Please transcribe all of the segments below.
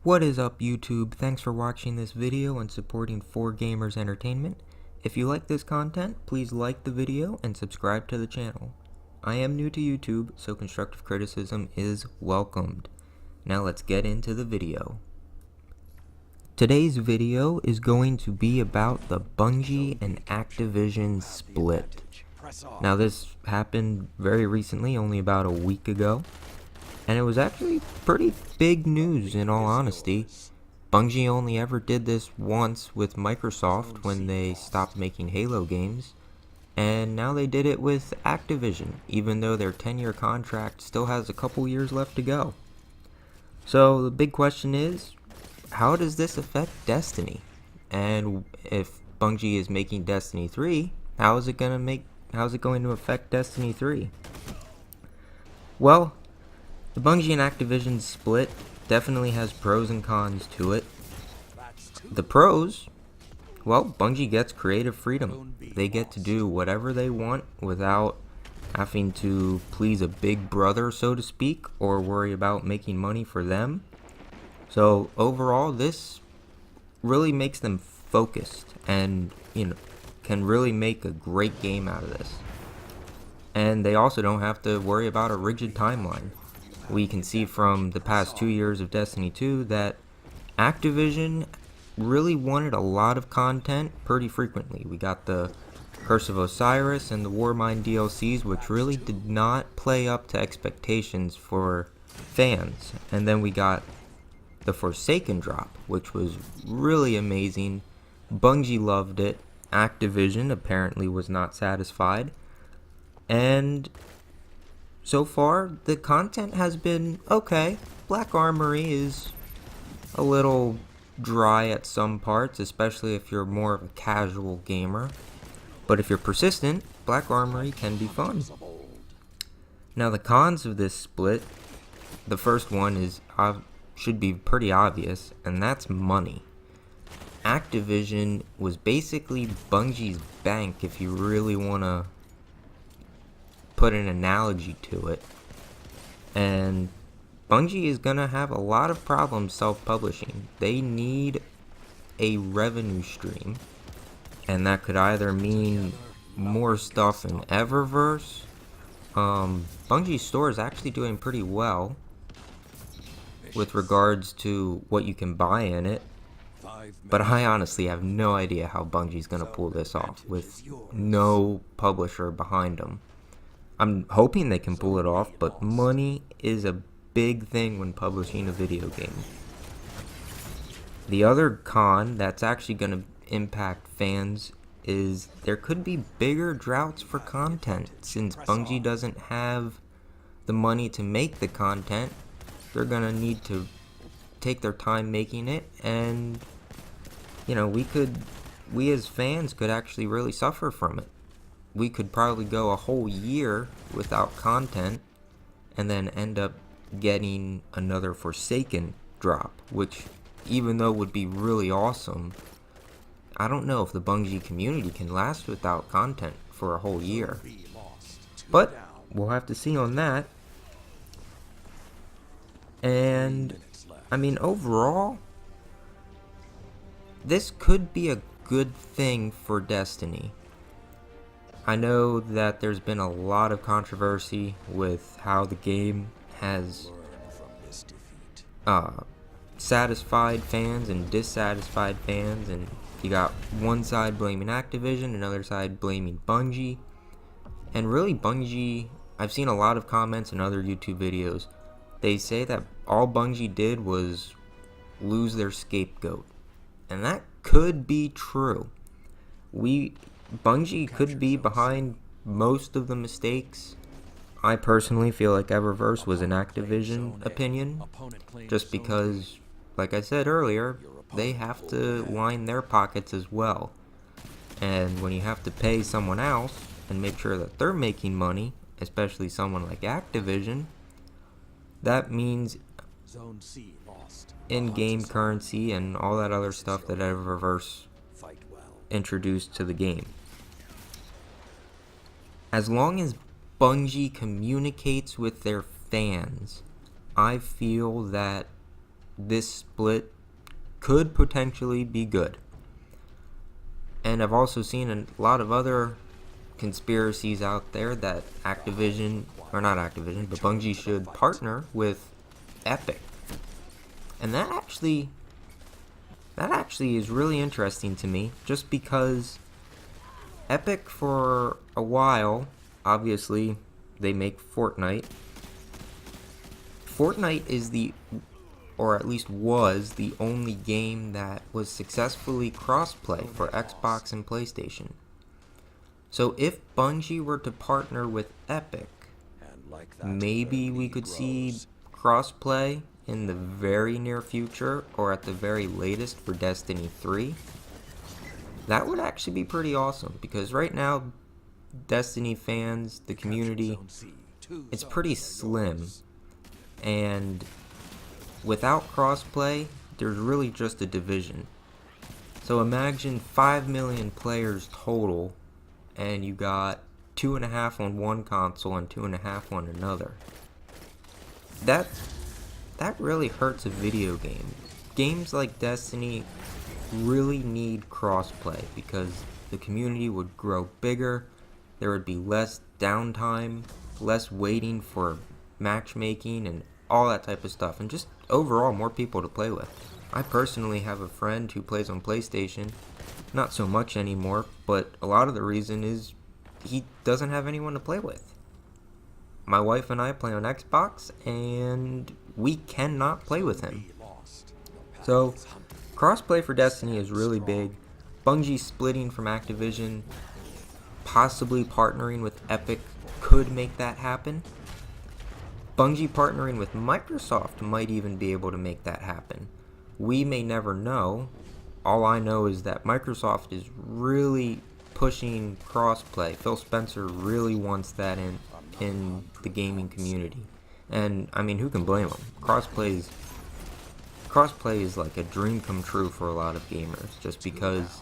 What is up, YouTube? Thanks for watching this video and supporting 4Gamers Entertainment. If you like this content, please like the video and subscribe to the channel. I am new to YouTube, so constructive criticism is welcomed. Now let's get into the video. Today's video is going to be about the Bungie and Activision split. Now this happened very recently, only about a week ago. And it was actually pretty big news, in all honesty. Bungie only ever did this once with Microsoft when they stopped making Halo games. And now they did it with Activision, even though their 10-year contract still has a couple years left to go. So the big question is, how does this affect Destiny? And if Bungie is making Destiny 3, how is it going to affect Destiny 3? Well, the Bungie and Activision split definitely has pros and cons to it. The pros, well, Bungie gets creative freedom. They get to do whatever they want without having to please a big brother, so to speak, or worry about making money for them. So overall, this really makes them focused and, can really make a great game out of this. And they also don't have to worry about a rigid timeline. We can see from the past 2 years of Destiny 2 that Activision really wanted a lot of content pretty frequently. We got the Curse of Osiris and the Warmind DLCs, which really did not play up to expectations for fans. And then we got the Forsaken drop, which was really amazing. Bungie loved it. Activision apparently was not satisfied. And so far, the content has been okay. Black Armory is a little dry at some parts, especially if you're more of a casual gamer. But if you're persistent, Black Armory can be fun. Now, the cons of this split, the first one should be pretty obvious, and that's money. Activision was basically Bungie's bank, if you really want to put an analogy to it. And Bungie is gonna have a lot of problems self-publishing. They need a revenue stream, and that could either mean more stuff in Eververse. Bungie's store is actually doing pretty well with regards to what you can buy in it, but I honestly have no idea how Bungie's gonna pull this off with no publisher behind them. I'm hoping they can pull it off, but money is a big thing when publishing a video game. The other con that's actually going to impact fans is there could be bigger droughts for content. Since Bungie doesn't have the money to make the content, they're going to need to take their time making it, and we as fans could actually really suffer from it. We could probably go a whole year without content and then end up getting another Forsaken drop, which, even though would be really awesome, I don't know if the Bungie community can last without content for a whole year. But we'll have to see on that. And overall, this could be a good thing for Destiny. I know that there's been a lot of controversy with how the game has satisfied fans and dissatisfied fans, and you got one side blaming Activision, another side blaming Bungie. And really, Bungie, I've seen a lot of comments in other YouTube videos. They say that all Bungie did was lose their scapegoat, and that could be true. Bungie could be behind most of the mistakes. I personally feel like Eververse was an Activision opinion, just because, like I said earlier, they have to line their pockets as well. And when you have to pay someone else and make sure that they're making money, especially someone like Activision, that means in-game currency and all that other stuff that Eververse introduced to the game. As long as Bungie communicates with their fans, I feel that this split could potentially be good. And I've also seen a lot of other conspiracies out there that Activision, or not Activision, but Bungie should partner with Epic. And that actually is really interesting to me, just because Epic, for a while, obviously they make Fortnite. Fortnite is or at least was, the only game that was successfully crossplay for Xbox and PlayStation. So if Bungie were to partner with Epic, maybe we could see crossplay in the very near future, or at the very latest for Destiny 3. That would actually be pretty awesome, because right now, Destiny fans, the community, it's pretty slim. And without crossplay, there's really just a division. So imagine 5 million players total, and you got 2.5 on one console and 2.5 on another. That really hurts a video game. Games like Destiny really need crossplay, because the community would grow bigger, there would be less downtime, less waiting for matchmaking and all that type of stuff, and just overall more people to play with. I personally have a friend who plays on PlayStation, not so much anymore, but a lot of the reason is he doesn't have anyone to play with. My wife and I play on Xbox, and we cannot play with him. So crossplay for Destiny is really big. Bungie splitting from Activision, possibly partnering with Epic, could make that happen. Bungie partnering with Microsoft might even be able to make that happen. We may never know. All I know is that Microsoft is really pushing crossplay. Phil Spencer really wants that in the gaming community. And I mean, who can blame him? Crossplay is like a dream come true for a lot of gamers, just because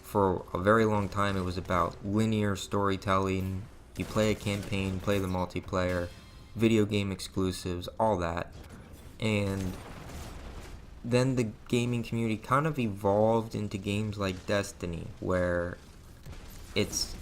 for a very long time it was about linear storytelling. You play a campaign, play the multiplayer, video game exclusives, all that. And then the gaming community kind of evolved into games like Destiny, where it's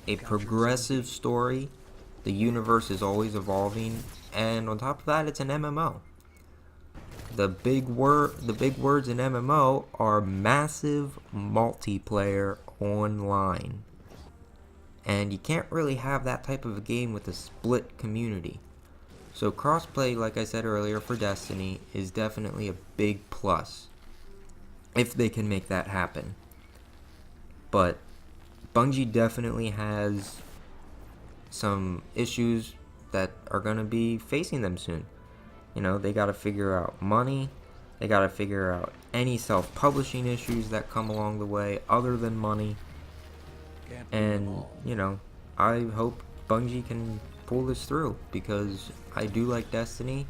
a progressive story, the universe is always evolving, and on top of that, it's an MMO. The big words in MMO are massive multiplayer online. And you can't really have that type of a game with a split community. So crossplay, like I said earlier, for Destiny is definitely a big plus, if they can make that happen. But Bungie definitely has some issues that are going to be facing them soon. You know, they got to figure out money, they got to figure out any self-publishing issues that come along the way other than money. And, you know, I hope Bungie can pull this through, because I do like Destiny.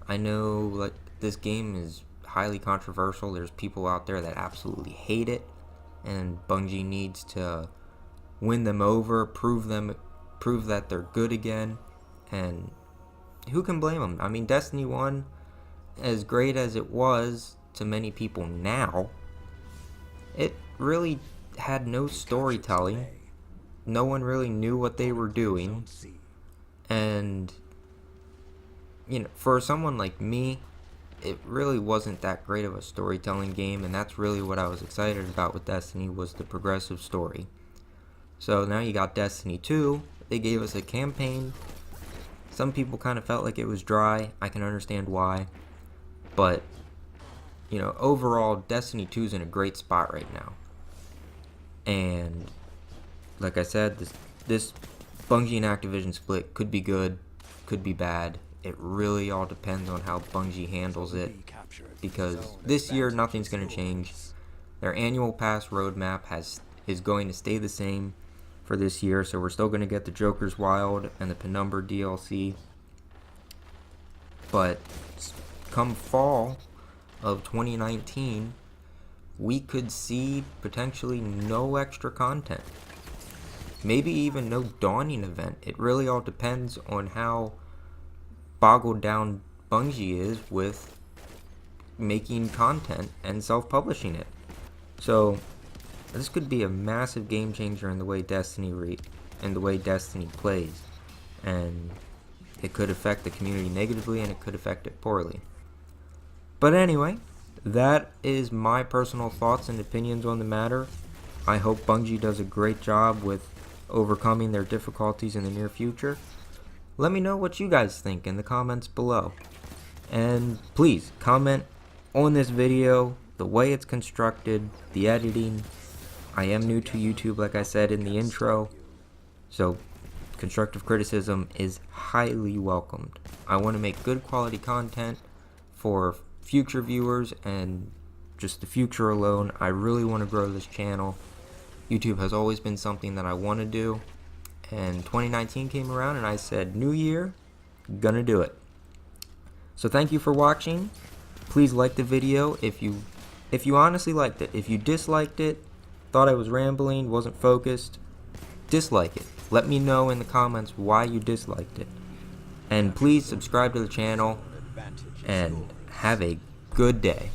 I know, like, this game is highly controversial. There's people out there that absolutely hate it, and Bungie needs to win them over, prove that they're good again, and who can blame them? I mean, Destiny 1, as great as it was to many people now, it really had no storytelling. No one really knew what they were doing. And, you know, for someone like me, it really wasn't that great of a storytelling game, and that's really what I was excited about with Destiny, was the progressive story. So now you got Destiny 2, they gave us a campaign. Some people kind of felt like it was dry, I can understand why, but, you know, overall, Destiny 2 is in a great spot right now. And, like I said, this Bungie and Activision split could be good, could be bad. It really all depends on how Bungie handles it, because this year nothing's going to change. Their annual pass roadmap is going to stay the same for this year, so we're still going to get the Joker's Wild and the Penumbra DLC. But come fall of 2019, we could see potentially no extra content. Maybe even no Dawning event. It really all depends on how boggled down Bungie is with making content and self-publishing it. So this could be a massive game changer in the way Destiny plays, and it could affect the community negatively and it could affect it poorly. But anyway, that is my personal thoughts and opinions on the matter. I hope Bungie does a great job with overcoming their difficulties in the near future. Let me know what you guys think in the comments below. And please comment on this video, the way it's constructed, the editing. I am new to YouTube, like I said in the intro, so constructive criticism is highly welcomed. I want to make good quality content for future viewers and just the future alone. I really want to grow this channel. YouTube has always been something that I want to do, and 2019 came around and I said, new year, gonna do it. So thank you for watching. Please like the video if you honestly liked it. If you disliked it, thought I was rambling, wasn't focused, dislike it. Let me know in the comments why you disliked it. And please subscribe to the channel and have a good day.